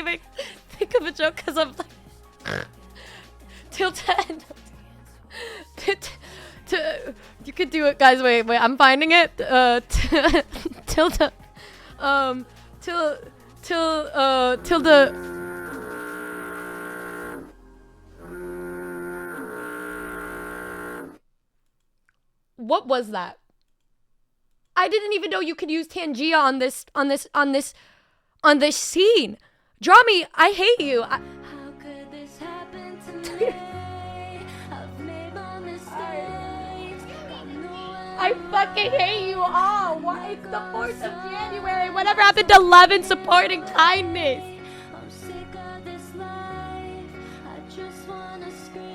can't even think of a joke because I'm like till 10. You could do it, guys. Wait, I'm finding it. Till the till the. What was that? I didn't even know you could use Tangia on this scene. Draw me, I hate you. How could this happen to me? I've made my mistakes. I fucking hate you all. Why? It's the 4th of January. Whatever happened to love and support and kindness? I'm sick of this life. I just wanna scream.